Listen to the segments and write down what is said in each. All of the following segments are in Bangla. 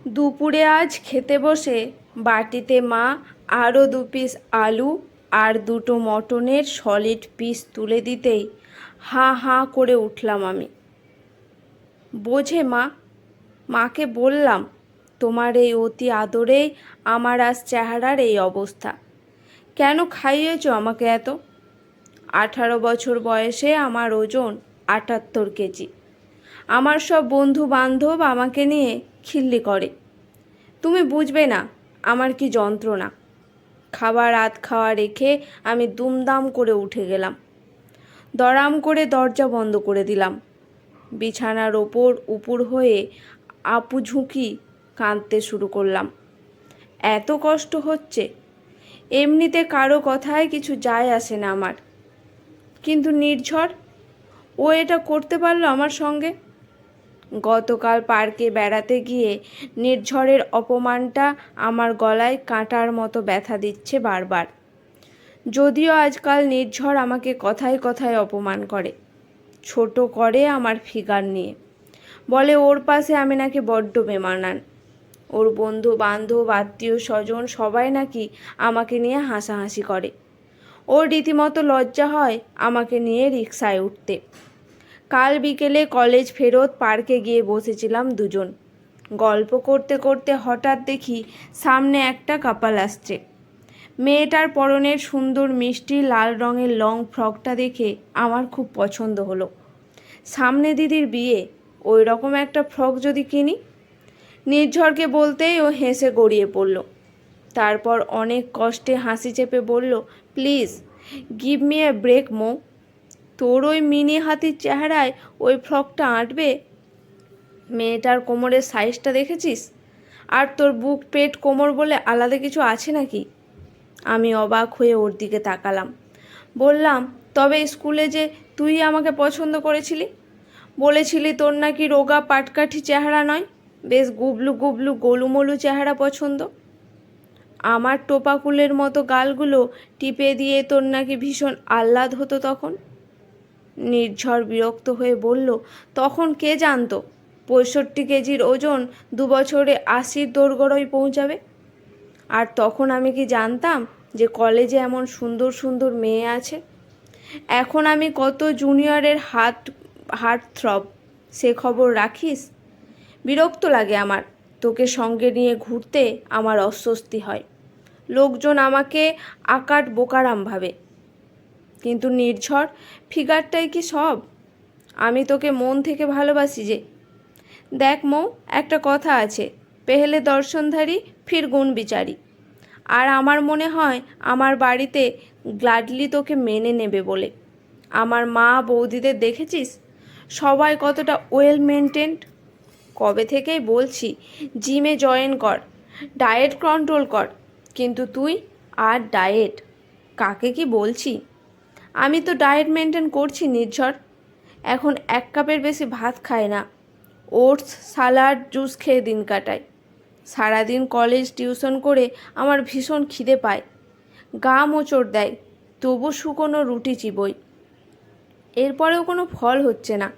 দুপুরে আজ খেতে বসে বাটিতে মা আরও 2 পিস আলু আর 2টো মটনের সলিড পিস তুলে দিতেই হাঁ হাঁ করে উঠলাম আমি। বোঝে মা, মাকে বললাম তোমার এই অতি আদরেই আমার আজ চেহারার এই অবস্থা। কেন খাইয়েছ আমাকে এত? 18 বছর বয়সে আমার ওজন 78 কেজি। আমার সব বন্ধু বান্ধব আমাকে নিয়ে খিল্লি করে। তুমি বুঝবে না আমার কি যন্ত্রণা। খাবার আধ খাওয়া রেখে আমি দুমদাম করে উঠে গেলাম। দড়াম করে দরজা বন্ধ করে দিলাম। বিছানার ওপর উপুর হয়ে আপু ঝুঁকি কাঁদতে শুরু করলাম। এত কষ্ট হচ্ছে। এমনিতে কারো কথায় কিছু যায় আসে না আমার, কিন্তু নির্ঝর, ও এটা করতে পারলো আমার সঙ্গে। গতকাল পার্কে বেড়াতে গিয়ে নির্ঝরের অপমানটা আমার গলায় কাঁটার মতো ব্যথা দিচ্ছে বারবার। যদিও আজকাল নির্ঝর আমাকে কথায় কথায় অপমান করে, ছোট করে আমার ফিগার নিয়ে। বলে ওর পাশে আমি নাকি বড্ড বেমানান। ওর বন্ধু বান্ধব আত্মীয় স্বজন সবাই নাকি আমাকে নিয়ে হাসাহাসি করে। ওর রীতিমতো লজ্জা হয় আমাকে নিয়ে রিকশায় উঠতে। কাল বিকেলে কলেজ ফেরত পার্কে গিয়ে বসেছিলাম দুজন। গল্প করতে করতে হঠাৎ দেখি সামনে একটা কাপাল আসছে। মেয়েটার পরনের সুন্দর মিষ্টি লাল রঙের লং ফ্রকটা দেখে আমার খুব পছন্দ হলো। সামনে দিদির বিয়ে, ওই রকম একটা ফ্রক যদি কিনি। নির্ঝরকে বলতেই ও হেসে গড়িয়ে পড়ল। তারপর অনেক কষ্টে হাসি চেপে বলল, please give me a break মো। তোর ওই মিনি হাতির চেহারায় ওই ফ্রকটা আঁটবে? মেয়েটার কোমরের সাইজটা দেখেছিস? আর তোর বুক পেট কোমর বলে আলাদা কিছু আছে নাকি? আমি অবাক হয়ে ওর দিকে তাকালাম। বললাম, তবে স্কুলে যে তুই আমাকে পছন্দ করেছিলি, বলেছিলি তোর নাকি রোগা পাটকাঠি চেহারা নয়, বেশ গুবলু গুবলু গোলুমলু চেহারা পছন্দ। আমার টোপাকুলের মতো গালগুলো টিপে দিয়ে তোর নাকি ভীষণ আহ্লাদ হতো তখন। নির্ঝর বিরক্ত হয়ে বলল, তখন কে জানতো 65 কেজির ওজন 2 বছরে 80-র দোরগোড়ায় পৌঁছাবে? আর তখন আমি কি জানতাম যে কলেজে এমন সুন্দর সুন্দর মেয়ে আছে? এখন আমি কত জুনিয়রের হার্ট থ্রব, সে খবর রাখিস? বিরক্ত লাগে আমার তোকে সঙ্গে নিয়ে ঘুরতে, আমার অস্বস্তি হয়। লোকজন আমাকে আকাট বোকারাম ভাবে। কিন্তু নির্ঝর, ফিগারটাই কি সব? আমি তোকে মন থেকে ভালোবাসি যে। দেখ মৌ, একটা কথা আছে, পেহলে দর্শনধারী ফির গুণ বিচারি। আর আমার মনে হয় আমার বাড়িতে গ্লাডলি তোকে মেনে নেবে বলে। আমার মা বৌদিদের দেখেছিস? সবাই কতটা ওয়েল মেনটেন্ড। কবে থেকেই বলছি জিমে জয়েন কর, ডায়েট কন্ট্রোল কর, কিন্তু তুই আর ডায়েট কাকে কি বলছি? আমি তো ডায়েট মেনটেন করছি নির্ঝর। এখন 1 কাপের বেশি ভাত খাই না, ওটস সালাড জুস খেয়ে দিন কাটাই। সারাদিন কলেজ টিউশন করে আমার ভীষণ খিদে পায়, গা মোচড় দেয়, তবু শুকনো রুটি চিবোই। এরপরেও কোনো ফল হচ্ছে না।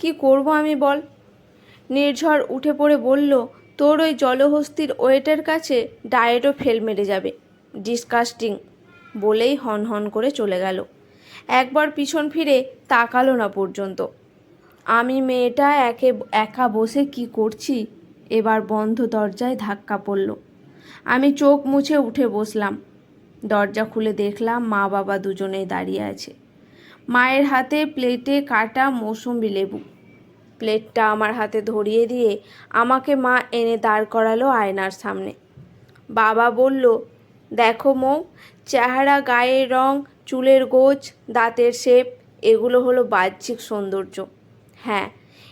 কি করব আমি বল? নির্ঝর উঠে পড়ে বলল, তোর ওই জলহস্তির ওয়েটের কাছে ডায়েটও ফেল মেরে যাবে। ডিসকাস্টিং, বলেই হন হন করে চলে গেল। একবার পিছন ফিরে তাকালো না পর্যন্ত। আমি মেয়েটা একা বসে কি করছি? এবার বন্ধ দরজায় ধাক্কা পড়ল। আমি চোখ মুছে উঠে বসলাম। দরজা খুলে দেখলাম মা বাবা দুজনেই দাঁড়িয়ে আছে। মায়ের হাতে প্লেটে কাটা মৌসুম্বি লেবু। প্লেটটা আমার হাতে ধরিয়ে দিয়ে আমাকে মা এনে দাঁড় করালো আয়নার সামনে। বাবা বলল, দেখো মৌ, চেহারা, গায়ের রং, চুলের গোছ, দাঁতের শেপ, এগুলো হলো বাহ্যিক সৌন্দর্য। হ্যাঁ,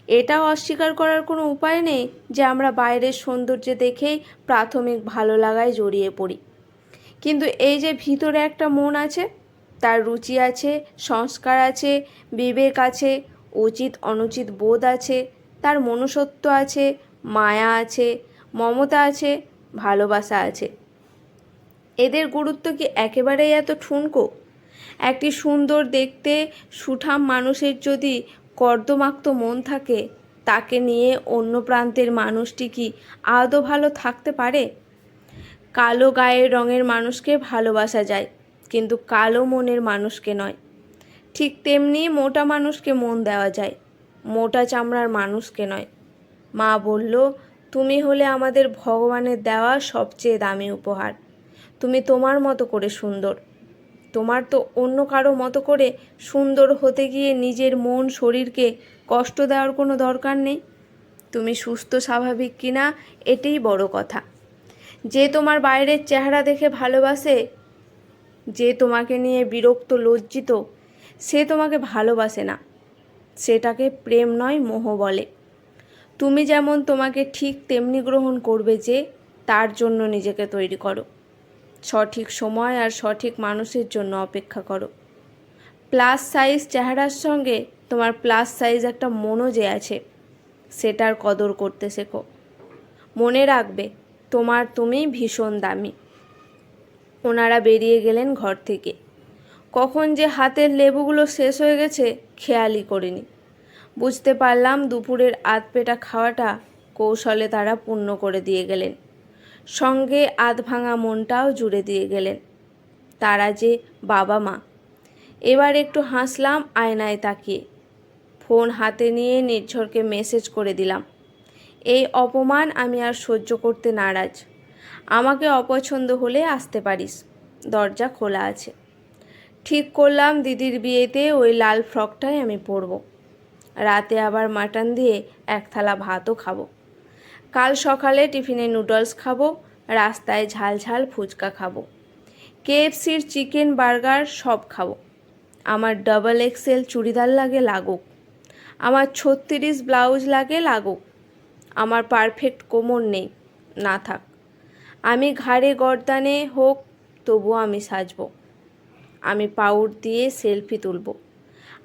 এটাও অস্বীকার করার কোনো উপায় নেই যে আমরা বাইরের সৌন্দর্য দেখেই প্রাথমিক ভালো লাগায় জড়িয়ে পড়ি। কিন্তু এই যে ভিতরে একটা মন আছে, তার রুচি আছে, সংস্কার আছে, বিবেক আছে, উচিত অনুচিত বোধ আছে, তার মনুষ্যত্ব আছে, মায়া আছে, মমতা আছে, ভালোবাসা আছে, এদের গুরুত্ব কি একেবারেই এত ঠুনকো? একটি সুন্দর দেখতে সুঠাম মানুষের যদি কর্দমাক্ত মন থাকে, তাকে নিয়ে অন্য প্রান্তের মানুষটি কি আদৌ ভালো থাকতে পারে? কালো গায়ের রঙের মানুষকে ভালোবাসা যায়, কিন্তু কালো মনের মানুষকে নয়। ঠিক তেমনি মোটা মানুষকে মন দেওয়া যায়, মোটা চামড়ার মানুষকে নয়। মা বলল, তুমি হলে আমাদের ভগবানের দেওয়া সবচেয়ে দামি উপহার। তুমি তোমার মতো করে সুন্দর। তোমার তো অন্য কারো মতো করে সুন্দর হতে গিয়ে নিজের মন শরীরকে কষ্ট দেওয়ার কোনো দরকার নেই। তুমি সুস্থ স্বাভাবিক কিনা এটাই বড় কথা। যে তোমার বাইরের চেহারা দেখে ভালোবাসে, যে তোমাকে নিয়ে বিরক্ত লজ্জিত, সে তোমাকে ভালোবাসে না। সেটাকে প্রেম নয়, মোহ বলে। তুমি যেমন তোমাকে ঠিক তেমনি গ্রহণ করবে, যে তার জন্য নিজেকে তৈরি করো। সঠিক সময় আর সঠিক মানুষের জন্য অপেক্ষা করো। প্লাস সাইজ চেহারার সঙ্গে তোমার প্লাস সাইজ একটা মনও যে আছে, সেটার কদর করতে শেখো। মনে রাখবে, তুমি ভীষণ দামি। ওনারা বেরিয়ে গেলেন ঘর থেকে। কখন যে হাতের লেবুগুলো শেষ হয়ে গেছে খেয়ালই করিনি। বুঝতে পারলাম দুপুরের আধপেটা খাওয়াটা কৌশলে তারা পূর্ণ করে দিয়ে গেলেন, সঙ্গে আধ ভাঙা মনটাও জুড়ে দিয়ে গেলেন। তারা যে বাবা মা। এবার একটু হাসলাম আয়নায় তাকিয়ে। ফোন হাতে নিয়ে নির্ঝরকে মেসেজ করে দিলাম, এই অপমান আমি আর সহ্য করতে নারাজ। আমাকে অপছন্দ হলে আসতে পারিস, দরজা খোলা আছে। ঠিক করলাম দিদির বিয়েতে ওই লাল ফ্রকটাই আমি পরব। রাতে আবার মাটন দিয়ে এক থালা ভাতও খাবো। কাল সকালে টিফিনে নুডলস খাবো, রাস্তায় ঝাল ঝাল ফুচকা খাবো, কেএফসির চিকেন বার্গার সব খাবো। আমার ডবল এক্সেল চুড়িদার লাগে লাগুক, আমার 36 ব্লাউজ লাগে লাগুক। আমার পারফেক্ট কোমর নেই, না থাক। আমি ঘাড়ে গর্দানে হোক, তবুও আমি সাজবো। আমি পাউডার দিয়ে সেলফি তুলব,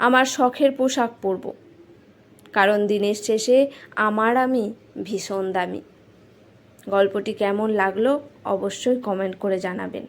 আমার শখের পোশাক পরব, কারণ দিনের শেষে আমি ভীষণ দামি। গল্পটি কেমন লাগলো অবশ্যই কমেন্ট করে জানাবেন।